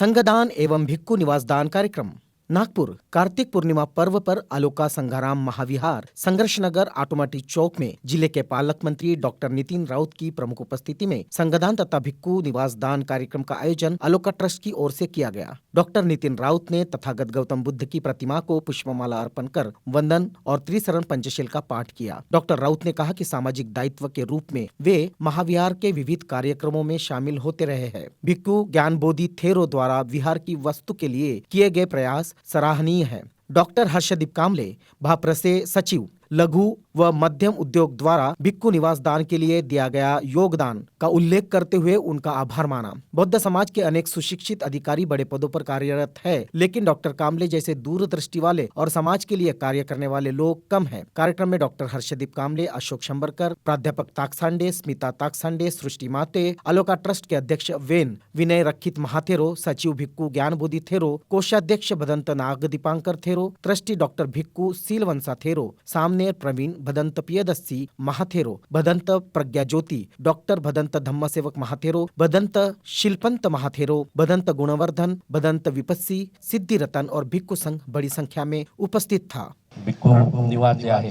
संगदान एवं भिक्खु निवास दान कार्यक्रम। नागपुर कार्तिक पूर्णिमा पर्व पर अलोका संघाराम महाविहार संघर्ष नगर ऑटोमेटिक चौक में जिले के पालक मंत्री डॉक्टर नितिन राउत की प्रमुख उपस्थिति में संगदान तथा भिक्खु निवास दान कार्यक्रम का आयोजन अलोका ट्रस्ट की ओर से किया गया। डॉक्टर नितिन राउत ने तथागत गौतम बुद्ध की प्रतिमा को पुष्पमाला अर्पण कर वंदन और त्रिशरण पंचशील का पाठ किया। डॉक्टर राउत ने कहा कि सामाजिक दायित्व के रूप में वे महाविहार के विविध कार्यक्रमों में शामिल होते रहे हैं। भिक्खु ज्ञान बोधि थेरो द्वारा विहार की वस्तु के लिए किए गए प्रयास सराहनीय है। डॉक्टर हर्षदीप कामले भाप्रसे सचिव लघु व मध्यम उद्योग द्वारा भिक्खु निवास दान के लिए दिया गया योगदान का उल्लेख करते हुए उनका आभार माना। बौद्ध समाज के अनेक सुशिक्षित अधिकारी बड़े पदों पर कार्यरत है, लेकिन डॉक्टर कामले जैसे दूरदृष्टि वाले और समाज के लिए कार्य करने वाले लोग कम हैं। कार्यक्रम में डॉक्टर हर्षदीप कामले, अशोक शंबरकर, प्राध्यापक ताकसांडे, स्मिता ताकसांडे, सृष्टि माते, अलोका ट्रस्ट के अध्यक्ष वेन विनय रक्षित महाथेरो, सचिव भिक्खु ज्ञान बोधि थेरो, कोषाध्यक्ष भदंत नाग दीपांकर थेरो, ट्रस्टी डॉक्टर भिक्खु सीलवंसा थेरो, सामने प्रवीण भदंत पियदस्सी महाथेरो, भदंत प्रज्ञा ज्योति, डॉक्टर भदंत धम्म सेवक महाथेरो, भदंत शिल्पंत महाथेरो, भदंत गुणवर्धन, भदंत विपस्सी, सिद्धि रतन और भिक्खु संघ बड़ी संख्या में उपस्थित था। भिक्खु निवास जे आहे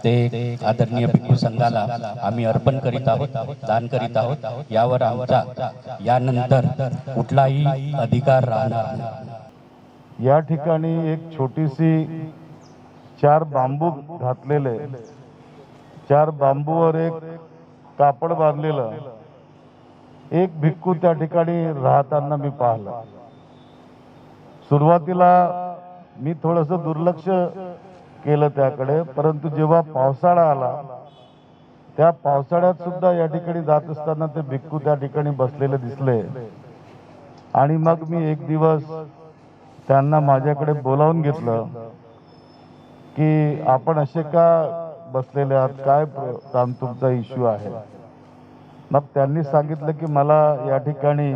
ते आदरणीय भिक्खू संघाला आम्ही अर्पण करीत आहोत, दान करीत आहोत। यावर आमचा यानंतर कुठलाही अधिकार राहणार नाही। या ठिकाणी एक छोटीसी 4 बांबू घातलेले, 4 बांबूवर एक कापड बांधलेलं एक भिक्खू त्या ठिकाणी राहताना मी पाहिलं। सुरुवातीला मी थोडंसं दुर्लक्ष केलं त्याकडे, परंतु जेव्हा पावसाळा आला त्या पावसाळ्यात सुद्धा या ठिकाणी जात असताना ते भिक्खू त्या ठिकाणी बसलेले दिसले आणि मग मी एक दिवस त्यांना माझ्याकडे बोलावून घेतलं की आपण असे का बसलेले आहात, काय तुमचा इश्यू आहे। मग त्यांनी सांगितलं की मला या ठिकाणी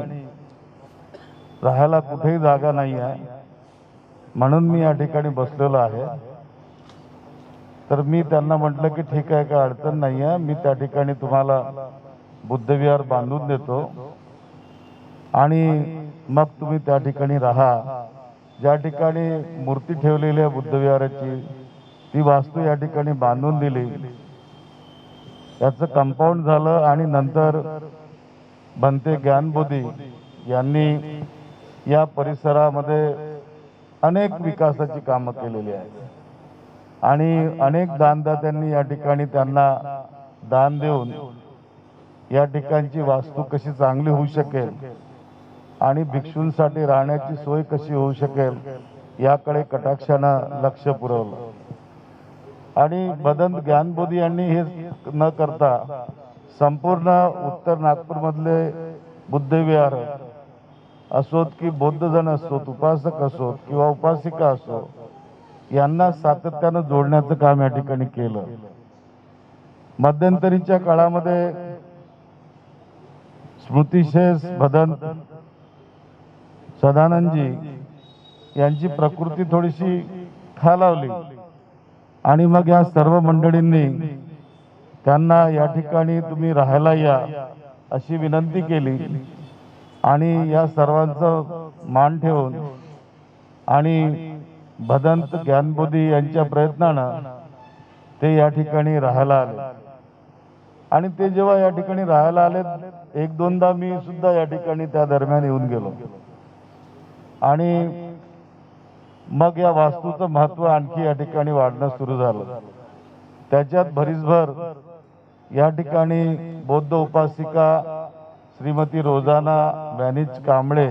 राहायला कुठेही जागा नाही आहे, म्हणून मी या ठिकाणी बसलेलो आहे। तर मी त्यांना म्हटलं की ठीक आहे, काय अडचण नाही आहे, मी त्या ठिकाणी तुम्हाला बुद्धविहार बांधून देतो आणि मग तुम्ही त्या ठिकाणी राहा। ज्या ठिकाणी मूर्ती ठेवलेली आहे बुद्धविहाराची ती वास्तू या ठिकाणी बांधून दिली, याचं कंपाऊंड झालं आणि नंतर भंते ज्ञानबोधी यांनी या परिसरामध्ये अनेक विकासाची कामं केलेली आहेत आणि अनेक दानदात्यांनी या ठिकाणी त्यांना दान देऊन या ठिकाणची वास्तू कशी चांगली होऊ शकेल आणि भिक्षूंसाठी राहण्याची सोय कशी होऊ शकेल याकडे कटाक्षानं लक्ष पुरवलं। आणि भदंत ज्ञानबोधी यांनी हे न करता संपूर्ण उत्तर नागपूरमधले बुद्धविहार असोत की बौद्धजन असोत, उपासक असोत किंवा उपासिका असो, यांना सातत्यानं जोडण्याचं काम या ठिकाणी केलं। मध्यंतरीच्या काळामध्ये स्मृतिशेष भदंत सदानंदजी यांची प्रकृती थोडीशी खालावली आणि मग या सर्व मंडळींनी त्यांना या ठिकाणी तुम्ही राहायला या अशी विनंती केली आणि या सर्वांचं मान ठेवून आणि भदंत ज्ञानबोधी यांच्या प्रयत्नानं ते या ठिकाणी राहायला आले आणि ते जेव्हा या ठिकाणी राहायला आले, 1-2दा मी सुद्धा या ठिकाणी त्या दरम्यान येऊन गेलो आणि मग या वास्तूचं महत्व आणखी या ठिकाणी वाढणं सुरू झालं। त्याच्यात भरीसभर या ठिकाणी बौद्ध उपासिका श्रीमती रोजाना बॅनिज कांबळे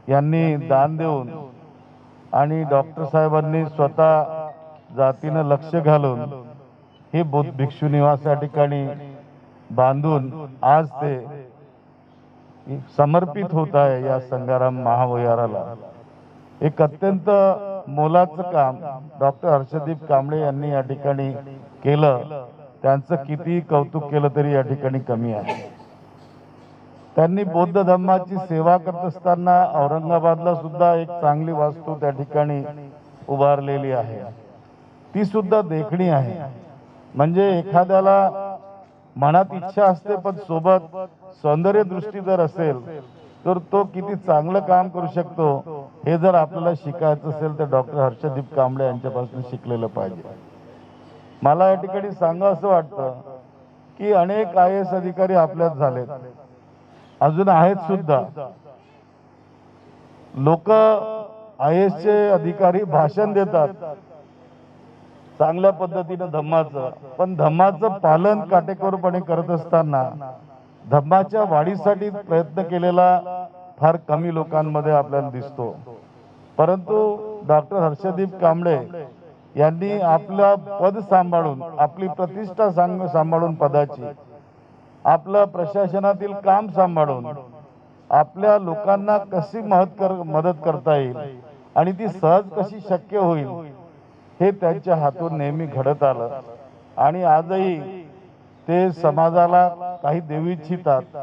यांनी दान देऊन आणि डॉक्टर साहेबांनी स्वतः जातीनं लक्ष घालून हे बौद्ध भिक्षू निवास या ठिकाणी बांधून आज ते समर्पित होत आहे या संघाराम महाविहाराला। एक अत्यंत मोलाचं काम डॉक्टर हर्षदीप कांबळे यांनी या ठिकाणी केलं, त्यांचं किती कौतुक केलं तरी या ठिकाणी कमी आहे। त्यांनी बौद्ध धम्माची सेवा करत असताना औरंगाबादला सुद्धा एक चांगली वास्तू त्या ठिकाणी उभारलेली आहे, ती सुद्धा देखणी आहे। म्हणजे एखाद्याला मनात इच्छा असते पण सोबत सौंदर्य दृष्टी जर असेल तर तो किती चांगलं काम करू शकतो हे जर आपल्याला शिकायचं असेल तर डॉक्टर हर्षदीप कांबळे यांच्यापासून शिकलेलं पाहिजे. मला या ठिकाणी सांगावं असं वाटतं की अनेक IAS अधिकारी आपल्यात झालेत, अजून आहेत सुद्धा. लोक IAS चे अधिकारी भाषण देतात चांगल्या पद्धतीनं धम्माचं, पण धम्माचं पालन काटेकोरपणे करत असताना धम्माच्या वाढीसाठी प्रयत्न केलेला फार कमी लोकांमध्ये आपल्याला दिसतो. परंतु डॉक्टर हर्षदीप कांबळे यांनी आपलं पद सांभाळून, आपली प्रतिष्ठा सांभाळून पदाची, आपलं प्रशासनातील काम सांभाळून आपल्या लोकांना कशी मदत करता येईल आणि ती सहज कशी शक्य होईल हे त्यांच्या हातून नेहमी घडत आलं. आणि आजही ते समाजाला काही देऊ इच्छितात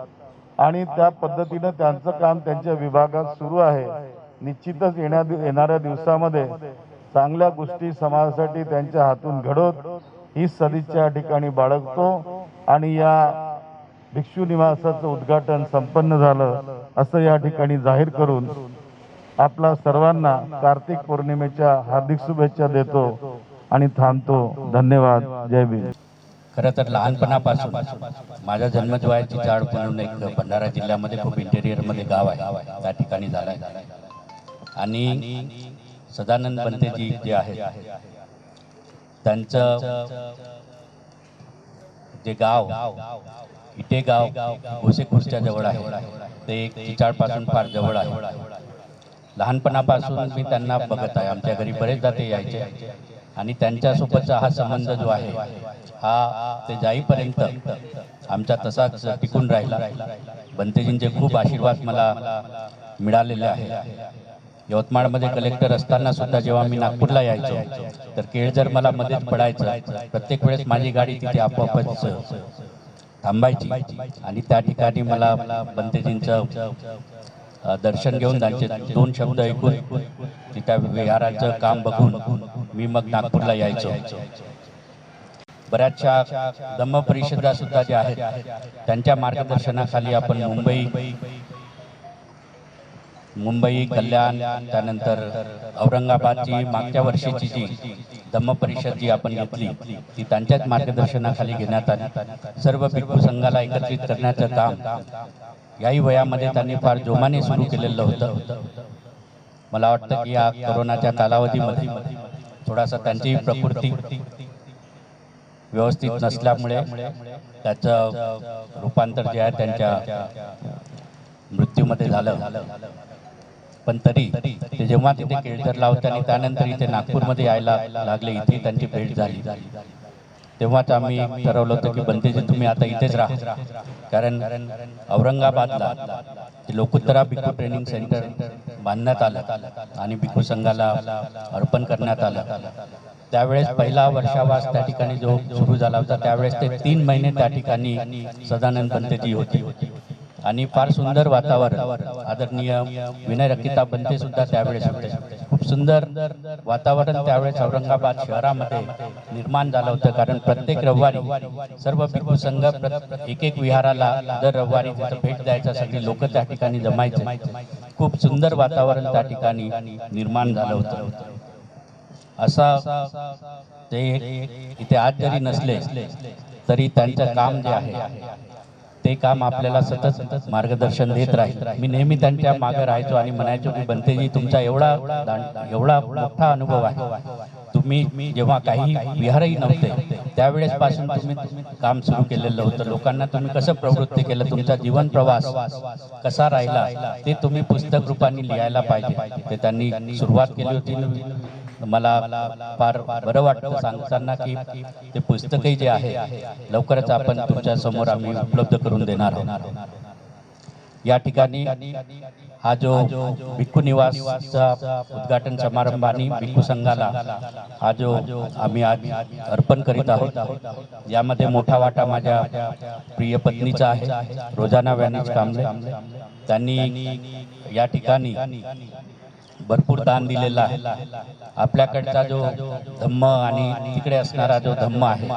आणि त्या पद्धतीनं त्यांचं काम त्यांच्या विभागात सुरू आहे. निश्चितच येणाऱ्या दिवसामध्ये चांगल्या गोष्टी समाजासाठी त्यांच्या हातून घडत ही सदिच्छा या ठिकाणी बाळगतो. आणि या भिक्षू निवासाचं उद्घाटन संपन्न झालं असं या ठिकाणी जाहीर करून आपला सर्वांना कार्तिक पौर्णिमेच्या हार्दिक शुभेच्छा देतो आणि थांबतो. धन्यवाद. जय भीम. खरं तर लहानपणापासून माझ्या जन्मजवाची चाड म्हणून एक भंडारा जिल्ह्यामध्ये खूप इंटेरियरमध्ये गाव आहे, त्या ठिकाणी झाला आहे. आणि सदानंद बनतेजी जे आहेत त्यांचं जे गाव इटेगाव गोसेखुर्दच्या जवळ आहे, ते एक चिचाळपासून फार जवळ आहे. लहानपणापासून मी त्यांना बघत आहे. आमच्या घरी बरेचदा ते यायचे आणि त्यांच्यासोबतचा हा संबंध जो आहे हा ते जाईपर्यंत आमचा तसाच टिकून राहिला. बनतेजींचे खूप आशीर्वाद मला मिळालेले आहे. यवतमाळमध्ये कलेक्टर असताना सुद्धा जेव्हा मी नागपूरला यायचो तर केळझर मला मध्येच पडायचं. प्रत्येक वेळेस माझी गाडी तिथे आपोआपच थांबायची आणि त्या ठिकाणी मला बनतेजींचं दर्शन घेऊन त्यांचे 2 शब्द ऐकून त्या विहाराचं काम बघून मी मग नागपूरला यायचो. बऱ्याचशा धम्म परिषदा सुद्धा ज्या आहेत त्यांच्या मार्गदर्शनाखाली आपण मुंबई कल्याण, त्यानंतर औरंगाबादची मागच्या वर्षीची जी धम्म परिषद जी आपण घेतली ती त्यांच्याच मार्गदर्शनाखाली घेण्यात आली. सर्व भिक्खू संघाला एकत्रित करण्याचं काम याही वयामध्ये त्यांनी फार जोमाने सुरू केलेलं होतं. मला वाटतं की या कोरोनाच्या कालावधीमध्ये थोडासा त्यांची प्रकृती व्यवस्थित नसल्यामुळे त्याचं रूपांतर जे आहे त्यांच्या मृत्यूमध्ये झालं. पण तरी ते जेव्हा तिथे केळझरला होते आणि त्यानंतर इथे नागपूरमध्ये यायला लागले, इथे त्यांची भेट झाली, तेव्हाच आम्ही ठरवलं होतं की बनतेजी तुम्ही आता इथेच राहा. कारण औरंगाबादला लोकोत्तरा भिक्खू ट्रेनिंग सेंटर बांधण्यात आलं आणि भिक्खू संघाला अर्पण करण्यात आलं. त्यावेळेस पहिला वर्षावास त्या ठिकाणी जो सुरू झाला होता त्यावेळेस ते 3 महिने त्या ठिकाणी सदानंद बनतेजी होती आणि फार सुंदर वातावरण. आदरणीय विनय रकिता बनते सुद्धा त्यावेळेस होते. खूप सुंदर वातावरण त्यावेळेस औरंगाबाद शहरामध्ये निर्माण झालं होतं. कारण प्रत्येक रविवारी सर्व भिक्खू संघ एक विहाराला दर रविवारी तिथं भेट द्यायचा, सगळी लोक त्या ठिकाणी जमायचे. खूप सुंदर वातावरण त्या ठिकाणी निर्माण झालं होतं. असा ते इथे आज जरी नसले तरी त्यांचं काम जे आहे ते काम आपल्याला सतत मार्गदर्शन देत राहील. मी नेहमी त्यांच्या मागे राहायचो आणि म्हणायचो की बनतेजी तुमचा एवढा मोठा अनुभव आहे. तुम्ही जेव्हा काही विहारही नव्हते त्यावेळेस पासून तुम्ही काम सुरू केलेलं होतं. लोकांना तुम्ही कसं प्रवृत्त केलं, तुमचा जीवन प्रवास कसा राहिला ते तुम्ही पुस्तक रूपाने लिहायला पाहिजे. ते त्यांनी सुरुवात केली होती. मला फार बरं वाटतं सांगताना की ते पुस्तकही जे आहे लवकरच आपण तुमच्या समोर आम्ही उपलब्ध करून देणार आहोत. या ठिकाणी हा जो भिक्खू निवासचा उद्घाटन समारंभ आणि भिक्खू संघाला हा जो आम्ही आज अर्पण करीत आहोत, यामध्ये मोठा वाटा माझ्या प्रिय पत्नीचा आहे, रोजाना व्यानीज कांबळे. त्यांनी या ठिकाणी भरपूर दान दिलेला आहे. आपल्याकडचा जो धम्म आणि तिकडे असणारा जो धम्म आहे,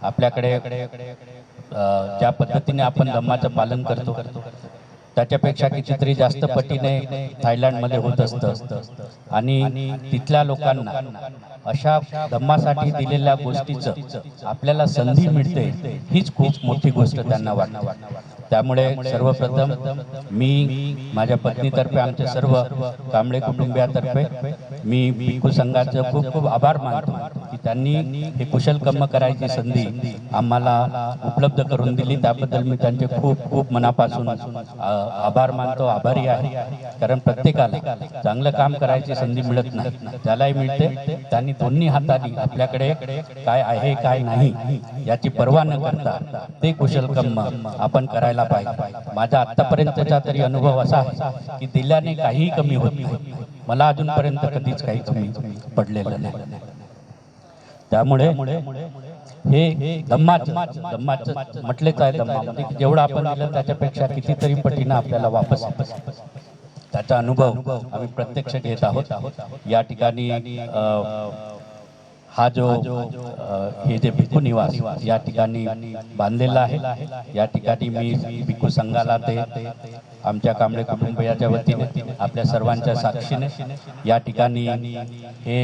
आपल्याकडे ज्या पद्धतीने आपण धम्माचं पालन करतो त्याच्यापेक्षा कितीतरी जास्त पटीने थायलंडमध्ये होत असतं आणि तिथल्या लोकांना अशा धम्मासाठी दिलेल्या गोष्टीचं आपल्याला संधी मिळते हीच खूप मोठी गोष्ट त्यांना वाटते. त्यामुळे सर्वप्रथम मी माझ्या पत्नीतर्फे आमच्या सर्व कांबळे कुटुंबियातर्फे मी भिक्खू संघाचं खूप खूप आभार मानतो की त्यांनी हे कुशल कर्म करायची संधी आम्हाला उपलब्ध करून दिली. त्याबद्दल मी त्यांचे खूप खूप मनापासून आभार मानतो, आभारी आहे. कारण प्रत्येकाला चांगलं काम करायची संधी मिळत नाही, त्यालाही मिळते. त्यांनी दोन्ही हातांनी आपल्याकडे काय आहे काय नाही याची पर्वा न करता ते कुशल कर्म आपण करायला पाहिजे. माझा आतापर्यंतचा तरी अनुभव असा आहे की दिल्याने काहीही कमी होत नाही. मला अजूनपर्यंत कधीच काही कमी पडलेलं नाही. त्यामुळे हे धम्माचं म्हटलेच आहे. धम्मामध्ये जेवढं आपण दिलं त्याच्यापेक्षा कितीतरी पटीनं आपल्याला वापस त्याचा अनुभव आम्ही प्रत्यक्ष घेत आहोत. या ठिकाणी हा जो हे जे भिक्खू निवास या ठिकाणी बांधलेला आहे, या ठिकाणी मी भिक्खू संघाला ते आमच्या कांबळे कुटुंबियाच्या वतीने आपल्या सर्वांच्या साक्षीने या ठिकाणी हे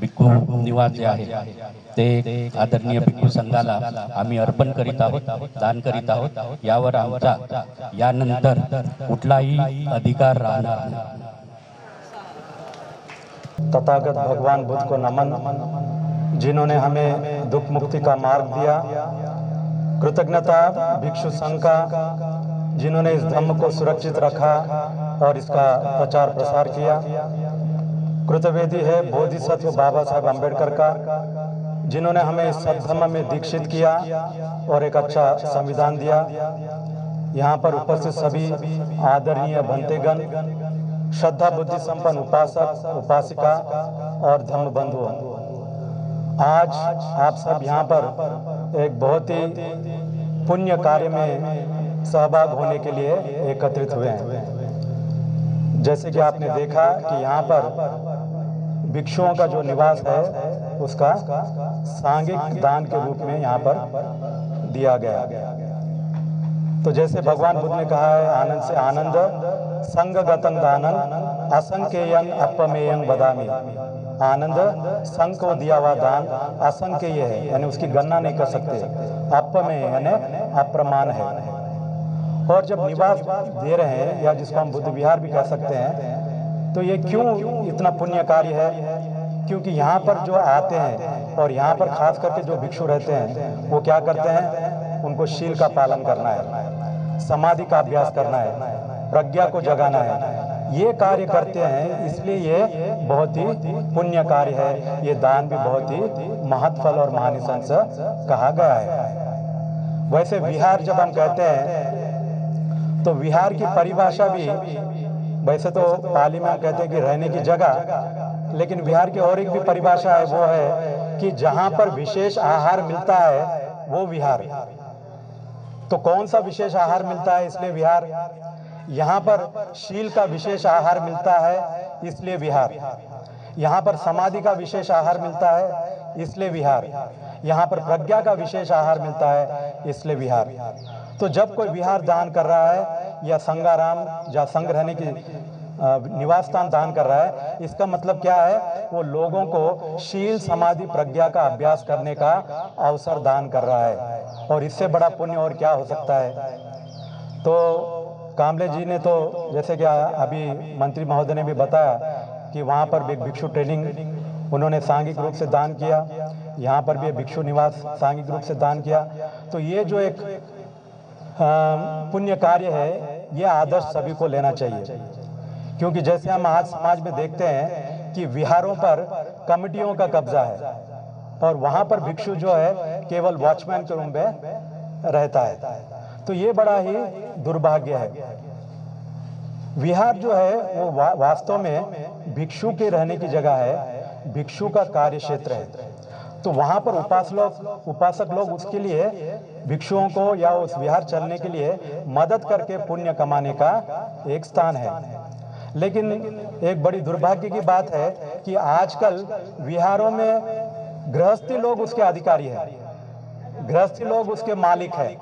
भिक्खू निवास जे आहे ते आदरणीय भिक्खू संघाला आम्ही अर्पण करीत आहोत, दान करीत आहोत. यावर आमचा यानंतर कुठलाही अधिकार राहणार नाही. तथागत भगवान बुद्ध को नमन, जिन्होंने हमें दुख मुक्ति का मार्ग दिया। कृतज्ञता भिक्षु संघ का, जिन्होंने इस धम्म को सुरक्षित रखा और इसका प्रचार प्रसार किया। कृतवेदी है बोधिसत्व बाबा साहेब अम्बेडकर का, जिन्होंने हमें इस सद्धम्म में दीक्षित किया और एक अच्छा संविधान दिया। यहाँ पर उपस्थित सभी आदरणीय भंतेगण, श्रद्धा बुद्धि संपन्न उपासक उपासिका और धम्म बंधु, आज आप सब यहाँ पर एक बहुत ही पुण्य कार्य में सहभाग होने के लिए एकत्रित हुए हैं। जैसे कि आपने देखा कि यहाँ पर भिक्षुओं का जो निवास है उसका सांघिक दान के रूप में यहाँ पर दिया गया। तो जैसे भगवान बुद्ध ने कहा है, आनंद से आनंद, संगगतं दानं असंख्येयं अपमेयं बदामि। आनंद संघ को दिया हुआ दान असंख्येय है, यानी उसकी गणना नहीं कर सकते। अपमेय यानी अप्रमाण है। और जब निवास दे रहे हैं, या जिसको हम बुद्ध विहार भी कह सकते हैं, तो ये क्यों इतना पुण्य कार्य है? क्योंकि यहाँ पर जो आते हैं और यहाँ पर खास करके जो भिक्षु रहते हैं वो क्या करते हैं? उनको शील का पालन करना है, समाधि का अभ्यास करना है, प्रज्ञा को जगाना है। ये कार्य करते हैं, इसलिए ये बहुत ही पुण्य कार्य है। ये दान भी बहुत ही महत्फल और महानिशंस कहा गया है। वैसे विहार जब हम कहते हैं तो विहार की परिभाषा भी, वैसे तो पाली में हम कहते हैं कि रहने की जगह, लेकिन विहार की और एक भी परिभाषा है, वो है कि जहाँ पर विशेष आहार मिलता है वो विहार। तो कौन सा विशेष आहार मिलता है, इसलिए विहार। यहाँ पर शील का विशेष आहार मिलता है, इसलिए विहार। यहाँ पर समाधि का विशेष आहार मिलता है, इसलिए विहार। यहाँ पर प्रज्ञा का विशेष आहार मिलता है, इसलिए विहार। तो जब कोई विहार दान कर रहा है या संघाराम या संघ रहने की निवास स्थान दान कर रहा है, इसका मतलब क्या है? वो लोगों को शील समाधि प्रज्ञा का अभ्यास करने का अवसर दान कर रहा है। और इससे बड़ा पुण्य और क्या हो सकता है? तो कांबले जी ने तो जैसे कि अभी मंत्री महोदय ने भी बताया कि वहाँ पर भी भिक्षु ट्रेनिंग उन्होंने सांघिक रूप से दान किया, यहाँ पर भी भिक्षु निवास सांघिक रूप से दान किया। तो ये जो एक पुण्य कार्य है, ये आदर्श सभी को लेना चाहिए। क्योंकि जैसे हम आज समाज में देखते हैं कि विहारों पर कमिटियों का कब्जा है और वहाँ पर भिक्षु जो है केवल वॉचमैन के रूम में रहता है। तो ये बड़ा ही दुर्भाग्य है। विहार जो है वो वास्तव में भिक्षु के रहने की जगह है, भिक्षु का कार्य क्षेत्र है। तो वहाँ पर उपासक लोग उसके लिए भिक्षुओं को या उस विहार चलने के लिए मदद करके पुण्य कमाने का एक स्थान है। लेकिन एक बड़ी दुर्भाग्य की बात है कि आजकल विहारों में गृहस्थी लोग उसके अधिकारी हैं। गृहस्थी लोग उसके मालिक है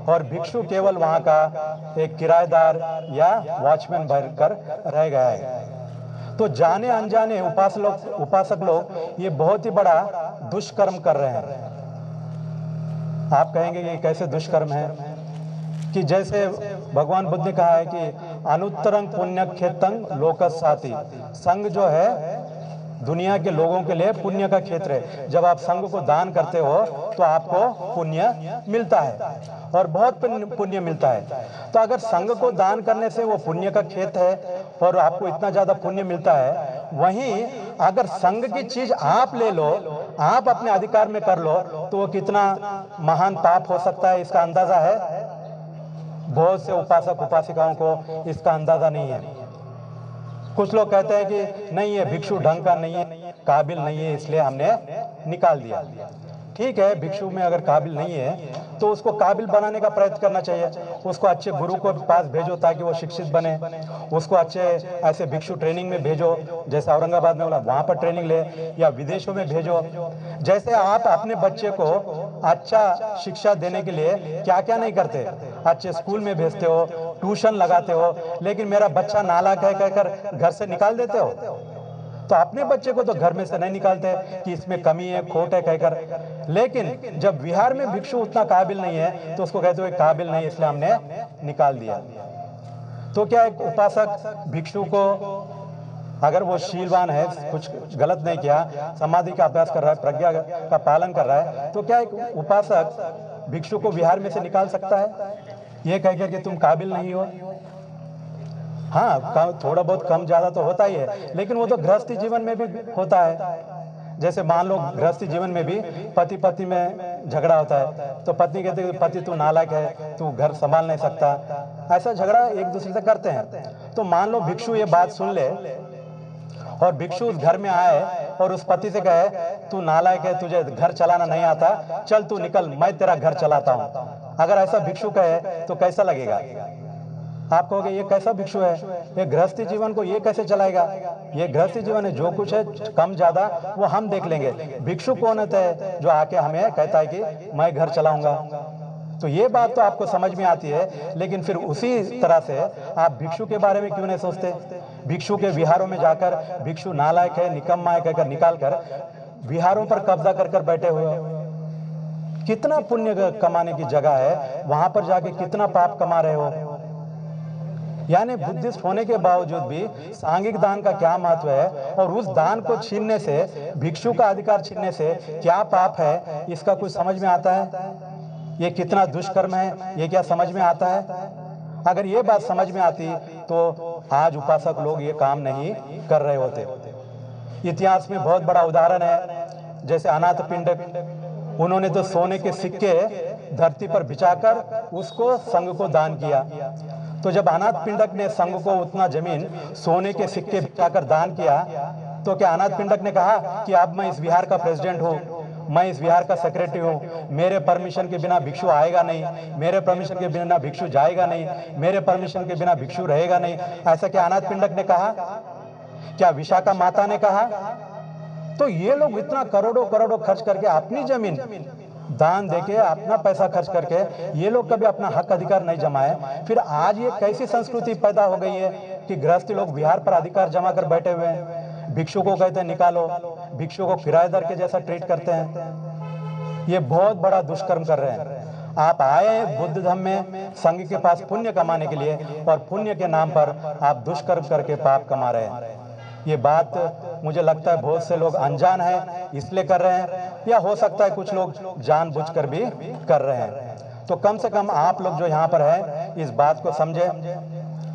और भिक्षु केवल वहाँ का एक किराएदार या वॉचमैन बनकर रह गया है। तो जाने अनजाने उपासक लोग ये बहुत ही बड़ा दुष्कर्म कर रहे हैं। आप कहेंगे ये कैसे दुष्कर्म है? कि जैसे भगवान बुद्ध ने कहा है कि अनुत्तरंग पुण्य क्षेत्रंग लोकसाति, संघ जो है दुनिया के लोगों के लिए पुण्य का क्षेत्र है। जब आप संघ को दान करते हो तो आपको पुण्य मिलता है और बहुत पुण्य मिलता है। तो अगर संघ को दान करने से वो पुण्य का क्षेत्र है और आपको इतना ज्यादा पुण्य मिलता है, वहीं अगर संघ की चीज आप ले लो, आप अपने अधिकार में कर लो, तो वो कितना महान पाप हो सकता है, इसका अंदाजा है? बहुत से उपासक उपासिकाओं को इसका अंदाजा नहीं है। कुछ लोग कहते हैं कि नहीं, ये भिक्षु ढंग का नहीं है, काबिल नहीं है, इसलिए हमने निकाल दिया। ठीक है, भिक्षु में अगर काबिल नहीं है तो उसको काबिल बनाने का प्रयत्न करना चाहिए। उसको अच्छे गुरु को पास भेजो ताकि वो शिक्षित बने। उसको अच्छे ऐसे भिक्षु ट्रेनिंग में भेजो, जैसे औरंगाबाद में बोला वहाँ पर ट्रेनिंग ले, या विदेशों में भेजो। जैसे आप अपने बच्चे को अच्छा शिक्षा देने के लिए क्या क्या नहीं करते, अच्छे स्कूल में भेजते हो, ट्यूशन लगाते हो, लेकिन मेरा बच्चा नालायक है कहकर घर से निकाल देते हो। तो अपने बच्चे को तो घर में से नहीं निकालते कि इसमें कमी है, खोट है कहकर। लेकिन जब बिहार में भिक्षु उतना काबिल नहीं है तो उसको कहते हो काबिल नहीं, इसलिए हमने निकाल दिया। तो क्या एक उपासक भिक्षु को, अगर वो शीलवान है, कुछ गलत नहीं किया, समाधि का अभ्यास कर रहा है, प्रज्ञा का पालन कर रहा है, तो क्या एक उपासक भिक्षु को बिहार में से निकाल सकता है ये कहकर कि तुम काबिल नहीं हो? हाँ, थोड़ा बहुत कम ज्यादा तो होता ही है, लेकिन वो तो गृहस्थी जीवन में भी होता है। जैसे मान लो गृहस्थी जीवन में भी पति पत्नी में झगड़ा होता है, तो पत्नी कहती है पति तू नालायक है, तू घर संभाल नहीं सकता, ऐसा झगड़ा एक दूसरे से करते हैं। तो मान लो भिक्षु ये बात सुन ले और भिक्षु उस घर में आए और उस पति से कहे तू नालायक है, तुझे घर चलाना नहीं आता, चल तू निकल, मैं तेरा घर चलाता हूँ। अगर ऐसा भिक्षु कहे तो कैसा लगेगा? आप कहोगे ये कैसा भिक्षु है, ये गृहस्थी जीवन को ये कैसे चलाएगा? ये गृहस्थी जीवन है, जो कुछ है कम ज्यादा वो हम देख लेंगे। भिक्षु कौन होता है जो आके हमें कहता है कि मैं घर चलाऊंगा? तो ये बात तो आपको समझ में आती है, लेकिन फिर उसी तरह से आप भिक्षु के बारे में क्यों नहीं सोचते? भिक्षु के विहारों में जाकर भिक्षु नालायक है, निकम्मा है कहकर निकाल कर विहारों पर कब्जा कर कर बैठे हुए। कितना पुण्य कमाने की जगह है, वहां पर जाके कितना पाप कमा रहे हो। यानी बुद्धिस्ट होने के बावजूद भी सांघिक दान का क्या महत्व है, और उस दान को छीनने से, भिक्षु का अधिकार छीनने से क्या पाप है, इसका कुछ समझ में आता है? ये कितना दुष्कर्म है, ये क्या समझ में आता है? अगर ये बात समझ में आती तो आज उपासक लोग ये काम नहीं कर रहे होते। इतिहास में बहुत बड़ा उदाहरण है, जैसे अनाथ पिंडक, उन्होंने तो सोने के सिक्के धरती पर बिछाकर उसको संघ को दान किया। तो जब अनाथ पिंडक ने संघ को उतना जमीन सोने के सिक्के बिछाकर दान किया, तो क्या अनाथ पिंडक ने कहा कि अब मैं इस विहार का प्रेसिडेंट हूँ, मैं इस विहार का सेक्रेटरी हूँ, मेरे परमिशन के बिना भिक्षु आएगा नहीं, मेरे परमिशन के बिना भिक्षु जाएगा नहीं, मेरे परमिशन के बिना भिक्षु रहेगा नहीं? ऐसा क्या अनाथ पिंडक ने कहा? क्या विशाखा माता ने कहा? तो ये लोग इतना करोड़ों करोड़ों खर्च करके अपनी जमीन दान देके, अपना पैसा खर्च करके ये लोग कभी अपना हक अधिकार नहीं जमाए। फिर आज ये कैसी संस्कृति पैदा हो गई है कि गृहस्थी लोग विहार पर अधिकार जमा कर बैठे हुए हैं, भिक्षु को कहते हैं निकालो, भिक्षु को किराएदार के जैसा ट्रीट करते हैं। ये बहुत बड़ा दुष्कर्म कर रहे हैं। आप आए बुद्ध धर्म में संघ के पास पुण्य कमाने के लिए, और पुण्य के नाम पर आप दुष्कर्म करके पाप कमा रहे हैं। ये बात मुझे लगता है बहुत से लोग अनजान है इसलिए कर रहे हैं, या हो सकता है कुछ लोग जानबूझकर भी कर रहे हैं। तो कम से कम आप लोग जो यहाँ पर हैं इस बात को समझे,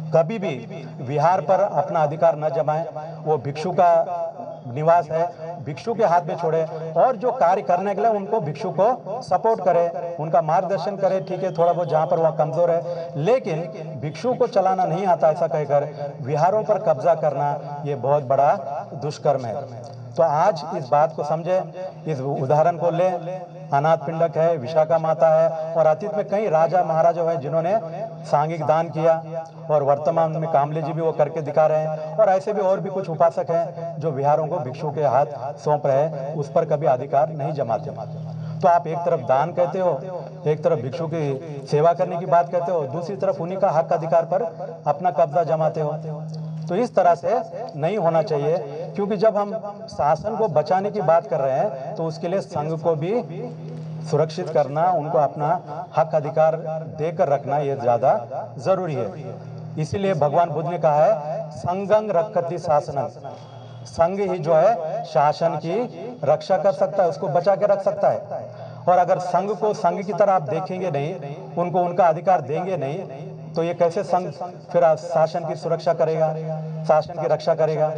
कभी भी विहार पर अपना अधिकार न जमाएं। वो भिक्षु का निवास है, भिक्षु के हाथ में छोड़े, और जो कार्य करने के लिए उनको भिक्षु को सपोर्ट करे, उनका मार्गदर्शन करे। ठीक है, थोड़ा बहुत जहाँ पर वह कमजोर है, लेकिन भिक्षु को चलाना नहीं आता ऐसा कहकर विहारों पर कब्जा करना ये बहुत बड़ा दुष्कर्म है। तो आज इस बात को समझे, इस उदाहरण को ले। अनाथ पिंडक है, विशाखा माता है, और अतीत में कई राजा महाराजा है जिन्होंने सांघिक दान किया, और वर्तमान में कामले जी भी वो करके दिखा रहे हैं। और ऐसे भी और भी कुछ उपासक हैं जो विहारों को भिक्षु के हाथ सौंप रहे हैं, उस पर कभी अधिकार नहीं जमाते। तो आप एक तरफ दान कहते हो, एक तरफ भिक्षु की सेवा करने की बात कहते हो, दूसरी तरफ उन्हीं का हक अधिकार पर अपना कब्जा जमाते हो। तो इस तरह से नहीं होना चाहिए, क्योंकि जब हम शासन को बचाने की बात कर रहे हैं तो उसके लिए संघ को भी सुरक्षित करना, उनको अपना हक अधिकार देकर रखना ये ज़्यादा जरूरी है। इसीलिए भगवान बुद्ध ने कहा है संगं रक्षति शासनं, संघ ही जो है शासन की रक्षा कर सकता है, उसको बचा के रख सकता है। और अगर संघ को संघ की तरह आप देखेंगे नहीं, उनको उनका अधिकार देंगे नहीं, तो ये कैसे संघ फिर शासन की सुरक्षा करेगा, शासन की रक्षा करेगा।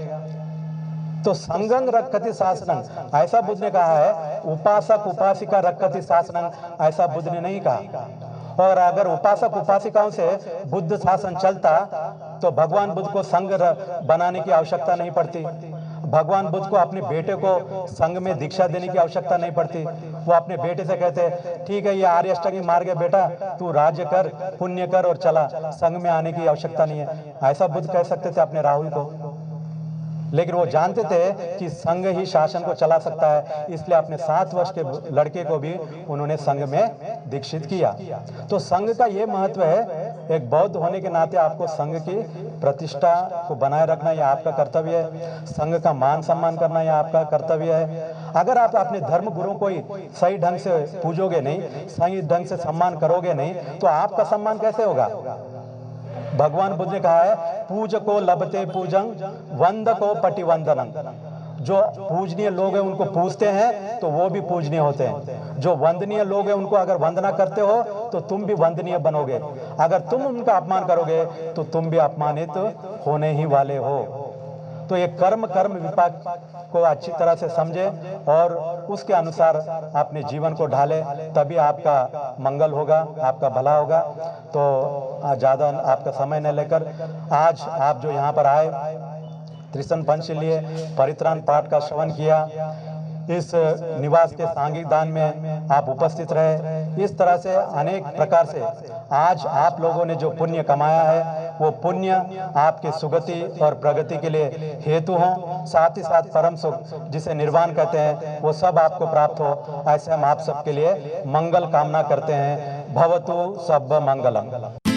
तो संगं रक्षति शासनं, ऐसा बुद्ध ने कहा है। उपासक उपासिका रक्षति शासनं, ऐसा बुद्ध ने नहीं कहा। और अगर उपासक उपासिकाओं से बुद्ध शासन चलता तो भगवान बुद्ध को संघ बनाने की आवश्यकता नहीं पड़ती, भगवान बुद्ध को अपने बेटे को संघ में दीक्षा देने की आवश्यकता नहीं पड़ती। वो अपने बेटे से कहते ठीक है, ये आर्य अष्टांगी मार्ग है बेटा, तू राज्य कर, पुण्य कर और चला, संघ में आने की आवश्यकता नहीं है। ऐसा बुद्ध कह सकते थे अपने राहुल को, लेकिन वो जानते थे कि संघ ही शासन को चला सकता है, इसलिए अपने 7 वर्ष के लड़के को भी उन्होंने संघ में दीक्षित किया। तो संघ का ये महत्व है, एक बौद्ध होने के नाते आपको संघ की प्रतिष्ठा को बनाए रखना यह आपका कर्तव्य है, संघ का मान सम्मान करना यह आपका कर्तव्य है। अगर आप अपने धर्म गुरु को ही सही ढंग से पूजोगे नहीं, सही ढंग से सम्मान करोगे नहीं, तो आपका सम्मान कैसे होगा। भगवान बुद्ध ने कहा है पूज को लभते पूजं, वंद को पटिवंदनं। जो पूजनीय लोग हैं उनको पूजते हैं तो वो भी पूजनीय होते हैं, जो वंदनीय लोग हैं उनको अगर वंदना करते हो तो तुम भी वंदनीय बनोगे, अगर तुम उनका अपमान करोगे तो तुम भी अपमानित होने ही वाले हो। तो ये कर्म कर्म विपाक को अच्छी तरह से समझे और उसके अनुसार अपने जीवन को ढाले, तभी आपका मंगल होगा, आपका भला होगा। तो ज़्यादा आपका समय न लेकर आज आप जो यहाँ पर आए, त्रिसन पंच के लिए परित्राण पाठ का श्रवण किया, इस निवास के सांघिक दान में आप उपस्थित रहे, इस तरह से अनेक प्रकार से आज आप लोगों ने जो पुण्य कमाया है वो पुण्य आपके सुगति और प्रगति के लिए हेतु हों, साथ ही साथ परम सुख जिसे निर्वाण कहते हैं वो सब आपको प्राप्त हो। ऐसे हम आप सबके लिए मंगल कामना करते हैं। भवतु सब मंगलम।